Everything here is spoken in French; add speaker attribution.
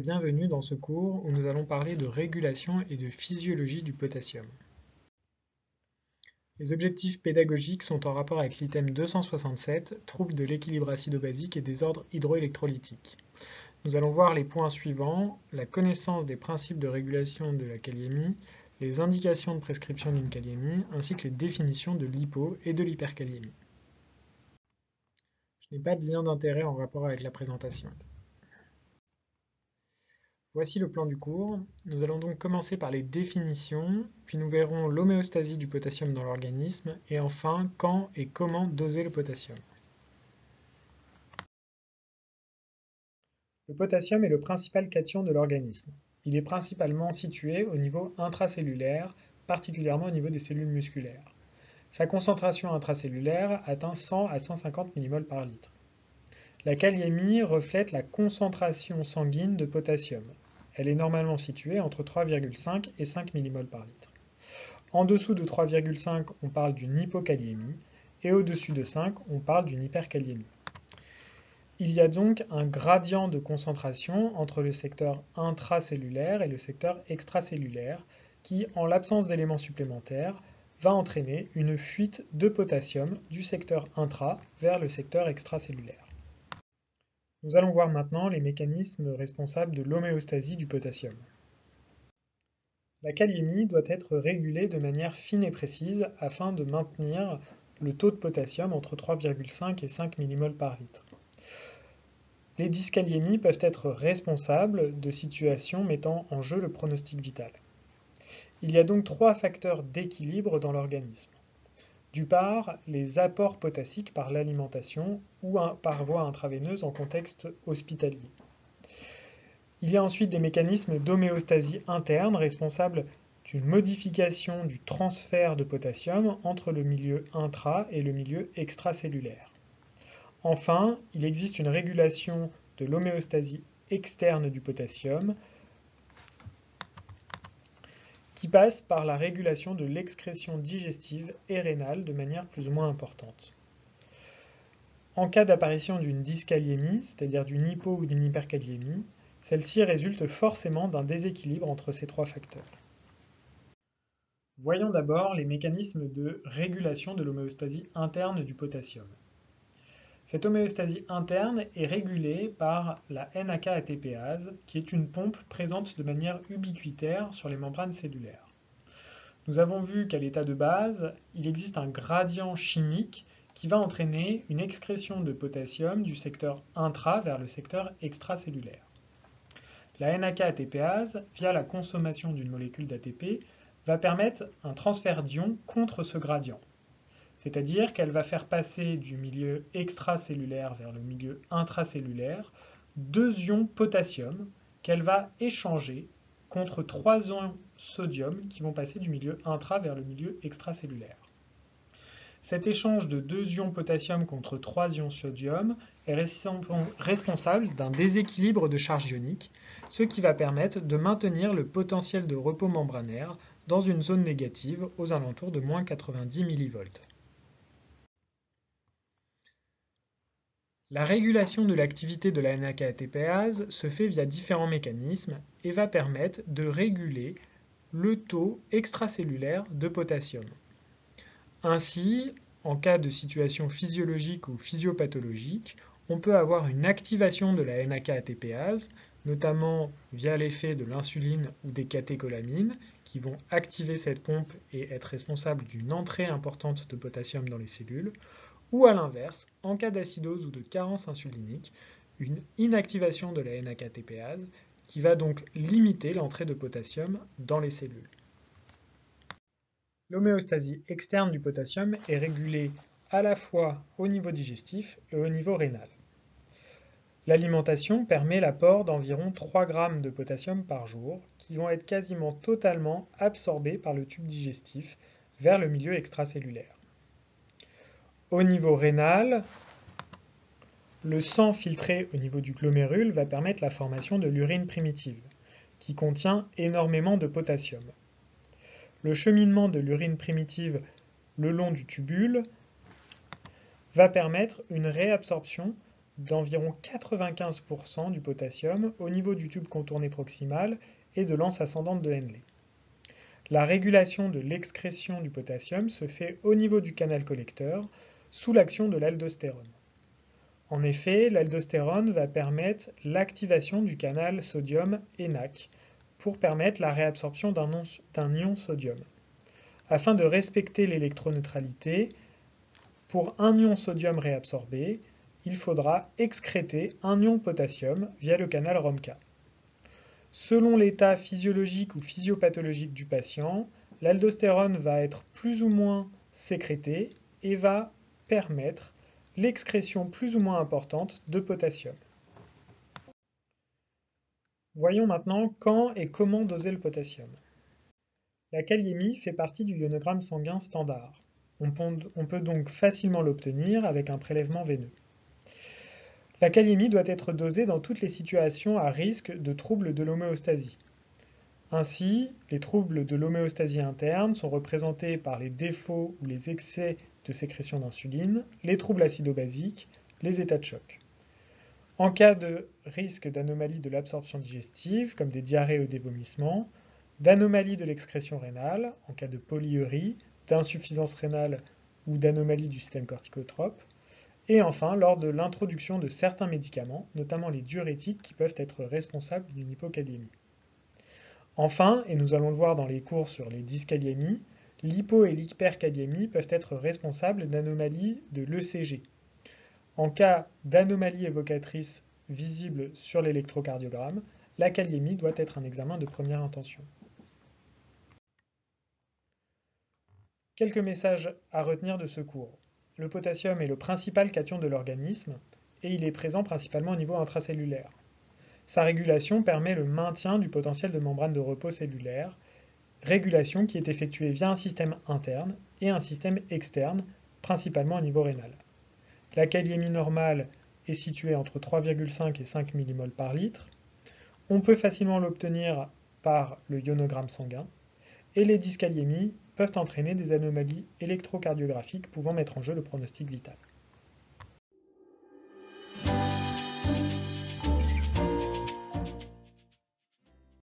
Speaker 1: et bienvenue dans ce cours où nous allons parler de régulation et de physiologie du potassium. Les objectifs pédagogiques sont en rapport avec l'item 267, troubles de l'équilibre acido-basique et désordres hydroélectrolytiques. Nous allons voir les points suivants: la connaissance des principes de régulation de la kaliémie, les indications de prescription d'une kaliémie, ainsi que les définitions de l'hypo et de l'hyperkaliémie. Je n'ai pas de lien d'intérêt en rapport avec la présentation. Voici le plan du cours. Nous allons donc commencer par les définitions, puis nous verrons l'homéostasie du potassium dans l'organisme, et enfin quand et comment doser le potassium. Le potassium est le principal cation de l'organisme. Il est principalement situé au niveau intracellulaire, particulièrement au niveau des cellules musculaires. Sa concentration intracellulaire atteint 100 à 150 mmol par litre. La kaliémie reflète la concentration sanguine de potassium. Elle est normalement située entre 3,5 et 5 mmol par litre. En dessous de 3,5, on parle d'une hypokaliémie, et au-dessus de 5, on parle d'une hyperkaliémie. Il y a donc un gradient de concentration entre le secteur intracellulaire et le secteur extracellulaire qui, en l'absence d'éléments supplémentaires, va entraîner une fuite de potassium du secteur intra vers le secteur extracellulaire. Nous allons voir maintenant les mécanismes responsables de l'homéostasie du potassium. La kaliémie doit être régulée de manière fine et précise afin de maintenir le taux de potassium entre 3,5 et 5 mmol par litre. Les dyskaliémies peuvent être responsables de situations mettant en jeu le pronostic vital. Il y a donc trois facteurs d'équilibre dans l'organisme. D'une part, les apports potassiques par l'alimentation ou par voie intraveineuse en contexte hospitalier. Il y a ensuite des mécanismes d'homéostasie interne responsables d'une modification du transfert de potassium entre le milieu intra et le milieu extracellulaire. Enfin, il existe une régulation de l'homéostasie externe du potassium qui passe par la régulation de l'excrétion digestive et rénale de manière plus ou moins importante. En cas d'apparition d'une dyskaliémie, c'est-à-dire d'une hypo ou d'une hyperkaliémie, celle-ci résulte forcément d'un déséquilibre entre ces trois facteurs. Voyons d'abord les mécanismes de régulation de l'homéostasie interne du potassium. Cette homéostasie interne est régulée par la NAK-ATPase, qui est une pompe présente de manière ubiquitaire sur les membranes cellulaires. Nous avons vu qu'à l'état de base, il existe un gradient chimique qui va entraîner une excrétion de potassium du secteur intra vers le secteur extracellulaire. La NAK-ATPase, via la consommation d'une molécule d'ATP, va permettre un transfert d'ions contre ce gradient. C'est-à-dire qu'elle va faire passer du milieu extracellulaire vers le milieu intracellulaire 2 ions potassium qu'elle va échanger contre 3 ions sodium qui vont passer du milieu intra vers le milieu extracellulaire. Cet échange de 2 ions potassium contre 3 ions sodium est responsable d'un déséquilibre de charge ionique, ce qui va permettre de maintenir le potentiel de repos membranaire dans une zone négative aux alentours de moins 90 mV. La régulation de l'activité de la NAK-ATPase se fait via différents mécanismes et va permettre de réguler le taux extracellulaire de potassium. Ainsi, en cas de situation physiologique ou physiopathologique, on peut avoir une activation de la NAK-ATPase, notamment via l'effet de l'insuline ou des catécholamines, qui vont activer cette pompe et être responsables d'une entrée importante de potassium dans les cellules, ou à l'inverse, en cas d'acidose ou de carence insulinique, une inactivation de la NAK-ATPase qui va donc limiter l'entrée de potassium dans les cellules. L'homéostasie externe du potassium est régulée à la fois au niveau digestif et au niveau rénal. L'alimentation permet l'apport d'environ 3 g de potassium par jour qui vont être quasiment totalement absorbés par le tube digestif vers le milieu extracellulaire. Au niveau rénal, le sang filtré au niveau du glomérule va permettre la formation de l'urine primitive, qui contient énormément de potassium. Le cheminement de l'urine primitive le long du tubule va permettre une réabsorption d'environ 95% du potassium au niveau du tube contourné proximal et de l'anse ascendante de Henle. La régulation de l'excrétion du potassium se fait au niveau du canal collecteur sous l'action de l'aldostérone. En effet, l'aldostérone va permettre l'activation du canal sodium-ENaC pour permettre la réabsorption d'un ion sodium. Afin de respecter l'électroneutralité, pour un ion sodium réabsorbé, il faudra excréter un ion potassium via le canal ROMCA. Selon l'état physiologique ou physiopathologique du patient, l'aldostérone va être plus ou moins sécrétée et va permettre l'excrétion plus ou moins importante de potassium. Voyons maintenant quand et comment doser le potassium. La kaliémie fait partie du ionogramme sanguin standard. On peut donc facilement l'obtenir avec un prélèvement veineux. La kaliémie doit être dosée dans toutes les situations à risque de troubles de l'homéostasie. Ainsi, les troubles de l'homéostasie interne sont représentés par les défauts ou les excès de sécrétion d'insuline, les troubles acido-basiques, les états de choc. En cas de risque d'anomalie de l'absorption digestive, comme des diarrhées ou des vomissements, d'anomalie de l'excrétion rénale, en cas de polyurie, d'insuffisance rénale ou d'anomalie du système corticotrope, et enfin lors de l'introduction de certains médicaments, notamment les diurétiques qui peuvent être responsables d'une hypokaliémie. Enfin, et nous allons le voir dans les cours sur les dyskaliémies, l'hypo- et l'hyperkaliémie peuvent être responsables d'anomalies de l'ECG. En cas d'anomalie évocatrice visible sur l'électrocardiogramme, la kaliémie doit être un examen de première intention. Quelques messages à retenir de ce cours. Le potassium est le principal cation de l'organisme et il est présent principalement au niveau intracellulaire. Sa régulation permet le maintien du potentiel de membrane de repos cellulaire, régulation qui est effectuée via un système interne et un système externe, principalement au niveau rénal. La kaliémie normale est située entre 3,5 et 5 mmol par litre. On peut facilement l'obtenir par le ionogramme sanguin. Et les dyskaliémies peuvent entraîner des anomalies électrocardiographiques pouvant mettre en jeu le pronostic vital.